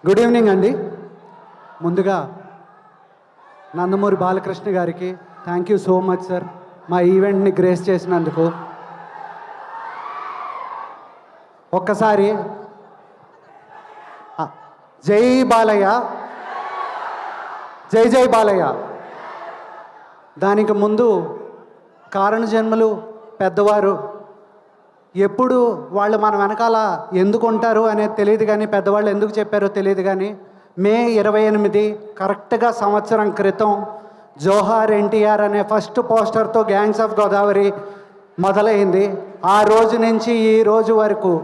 Good evening అండి. ముందుగా నందమూరి బాలకృష్ణ గారికి thank you so much sir, మా ఈవెంట్ని గ్రేస్ చేసినందుకు. ఒక్కసారి జై బాలయ్య, జై జై బాలయ్య. దానికి ముందు కారణ జన్మలు పెద్దవారు ఎప్పుడు వాళ్ళు మన వెనకాల ఎందుకు ఉంటారు అనేది తెలియదు, కానీ పెద్దవాళ్ళు ఎందుకు చెప్పారో తెలియదు. కానీ మే 28 కరెక్ట్గా సంవత్సరం క్రితం జోహార్ ఎన్టీఆర్ అనే ఫస్ట్ పోస్టర్తో గ్యాంగ్స్ ఆఫ్ గోదావరి మొదలైంది. ఆ రోజు నుంచి ఈ రోజు వరకు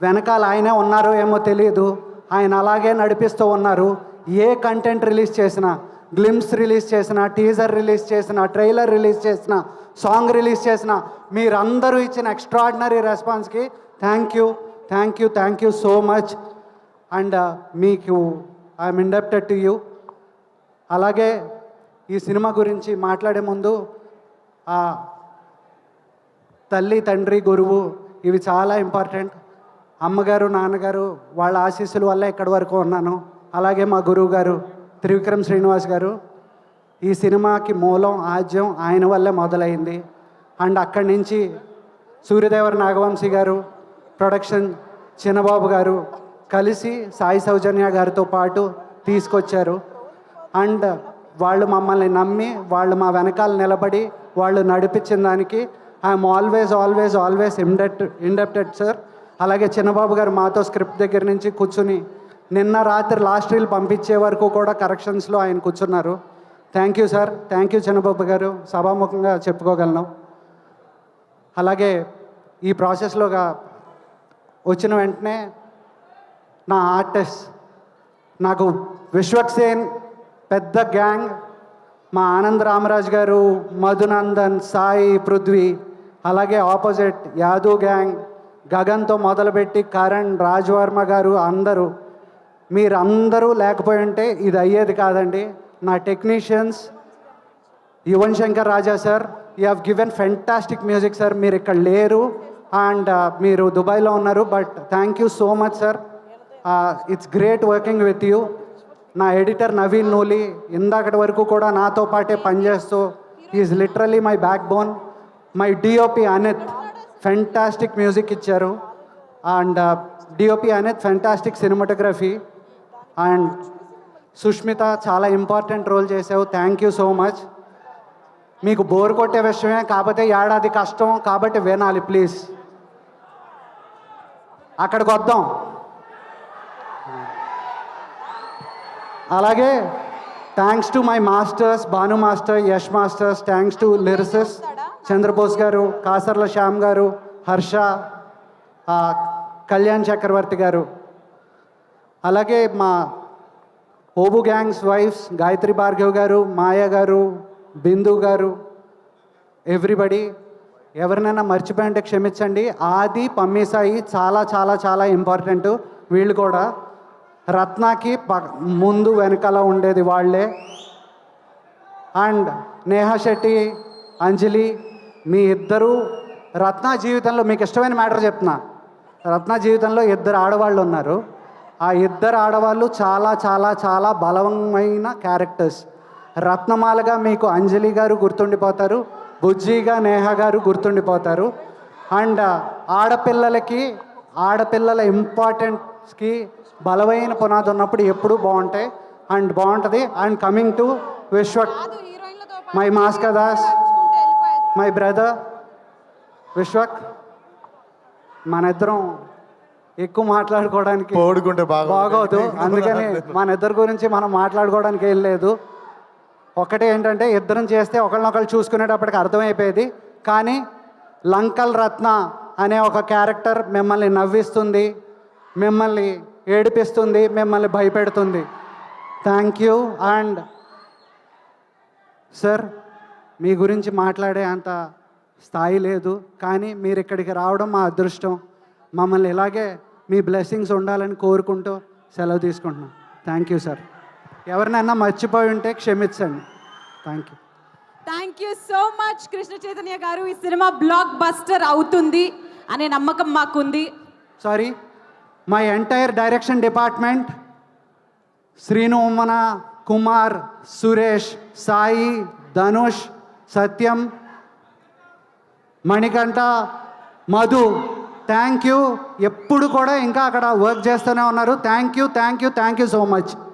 వెనకాల ఆయనే ఉన్నారో ఏమో తెలియదు, ఆయన అలాగే నడిపిస్తూ ఉన్నారు. ఏ కంటెంట్ రిలీజ్ చేసినా, గ్లిమ్స్ రిలీజ్ చేసిన, టీజర్ రిలీజ్ చేసిన, ట్రైలర్ రిలీజ్ చేసిన, సాంగ్ రిలీజ్ చేసిన, మీరందరూ ఇచ్చిన ఎక్స్ట్రాడినరీ రెస్పాన్స్కి thank you so much. And మీకు ఐఎమ్ ఇండెప్టెడ్ టు యూ. అలాగే ఈ సినిమా గురించి మాట్లాడే ముందు తల్లి, తండ్రి, గురువు ఇవి చాలా ఇంపార్టెంట్. అమ్మగారు, నాన్నగారు వాళ్ళ ఆశీస్సుల వల్ల ఇక్కడి వరకు ఉన్నాను. అలాగే మా గురువు గారు త్రివిక్రమ్ శ్రీనివాస్ గారు, ఈ సినిమాకి మూలం, ఆద్యం ఆయన వల్లే మొదలైంది. అండ్ అక్కడి నుంచి సూర్యదేవర నాగవంశీ గారు, ప్రొడక్షన్ చిన్నబాబు గారు కలిసి సాయి సౌజన్య గారితో పాటు తీసుకొచ్చారు. అండ్ వాళ్ళు మమ్మల్ని నమ్మి, వాళ్ళు మా వెనకాల నిలబడి వాళ్ళు నడిపించిన దానికి ఐఎమ్ ఆల్వేస్ ఇండెప్టెడ్ సార్. అలాగే చిన్నబాబు గారు మాతో స్క్రిప్ట్ దగ్గర నుంచి కూర్చుని నిన్న రాత్రి లాస్ట్ రీల్ పంపించే వరకు కూడా కరెక్షన్స్లో ఆయన కూర్చున్నారు. Thank you sir, thank you Chinnababu గారు, సభాముఖంగా చెప్పుకోగలను. అలాగే ఈ ప్రాసెస్లోగా వచ్చిన వెంటనే నా ఆర్టిస్ట్, నాకు విశ్వక్సేన్ పెద్ద గ్యాంగ్, మా ఆనంద్ రామరాజ్ గారు, మధునందన్, సాయి, పృథ్వీ, అలాగే ఆపోజిట్ యాదవ్ గ్యాంగ్, గగన్తో మొదలుపెట్టి కరణ్, రాజ్వర్మ గారు, అందరూ మీరందరూ లేకపోయి ఉంటే ఇది అయ్యేది కాదండి. నా technicians Yuvan Shankar Raja sir, you have given fantastic music sir. మీరు ఇక్కడ లేరు అండ్ మీరు దుబాయ్లో ఉన్నారు, but thank you so much sir. It's great working with you. నా ఎడిటర్ నవీన్ నూలి ఇందాకటి వరకు కూడా నాతో పాటే పనిచేస్తూ is literally my backbone. My DOP Anith fantastic music ఇచ్చారు. And DOP Anith fantastic cinematography. And Sushmita చాలా ఇంపార్టెంట్ రోల్ చేసావు, థ్యాంక్ యూ సో మచ్. మీకు బోర్ కొట్టే విషయమే, కాకపోతే ఏడాది కష్టం కాబట్టి వినాలి ప్లీజ్. అక్కడికి వద్దాం. అలాగే thanks to my masters, Bhanu master, Yash masters, thanks to lyricists Chandrabose garu, Kasarla Shyam గారు, హర్ష, కళ్యాణ్ చక్రవర్తి గారు. అలాగే మా ఓబు గ్యాంగ్స్ వైఫ్స్ గాయత్రి భార్గవ్ గారు, మాయ గారు, బిందు గారు, ఎవ్రీబడి. ఎవరినైనా మర్చిపోయింటే క్షమించండి. ఆది, పమ్మీసాయి చాలా చాలా చాలా ఇంపార్టెంట్. వీళ్ళు కూడా రత్నాకి ముందు వెనకాల ఉండేది వాళ్ళే. అండ్ నేహా శెట్టి, అంజలి, మీ ఇద్దరు రత్న జీవితంలో మీకు ఇష్టమైన మ్యాటర్ చెప్తున్నా. రత్న జీవితంలో 2 ఆడవాళ్ళు ఉన్నారు. ఆ 2 ఆడవాళ్ళు చాలా చాలా చాలా బలమైన క్యారెక్టర్స్. రత్నమాలగా మీకు అంజలి గారు గుర్తుండిపోతారు, బుజ్జిగా నేహా గారు గుర్తుండిపోతారు. అండ్ ఆడపిల్లల ఇంపార్టెన్స్కి బలమైన పునాది ఉన్నప్పుడు ఎప్పుడూ బాగుంటుంది. And coming to Vishwak, my మాస్కా దాస్, మై బ్రదర్ విశ్వక్. మన ఇద్దరం ఎక్కువ మాట్లాడుకోవడానికి బాగోదు, అందుకని మన ఇద్దరి గురించి మనం మాట్లాడుకోవడానికి ఏం లేదు. ఒకటే ఏంటంటే ఇద్దరం చేస్తే ఒకళ్ళనొకళ్ళు చూసుకునేటప్పటికి అర్థమైపోయేది. కానీ లంకల్ రత్న అనే ఒక క్యారెక్టర్ మిమ్మల్ని నవ్విస్తుంది, మిమ్మల్ని ఏడిపిస్తుంది, మిమ్మల్ని భయపెడుతుంది. Thank you. అండ్ సార్, మీ గురించి మాట్లాడే అంత స్థాయి లేదు, కానీ మీరు ఇక్కడికి రావడం మా అదృష్టం. మమ్మల్ని ఇలాగే మీ బ్లెస్సింగ్స్ ఉండాలని కోరుకుంటూ సెలవు తీసుకుంటున్నాం. Thank you sir. ఎవరినైనా మర్చిపోయి ఉంటే క్షమించండి. Thank you so much Krishna Chaitanya గారు. ఈ సినిమా బ్లాక్ బస్టర్ అవుతుంది అనే నమ్మకం మాకుంది. Sorry, my entire direction department, Srinu, Ummana, Kumar, Suresh, Sai, Dhanush, Satyam, Manikanta, Madhu, thank you. ఎప్పుడు కూడా ఇంకా అక్కడ వర్క్ చేస్తూనే ఉన్నారు. Thank you so much.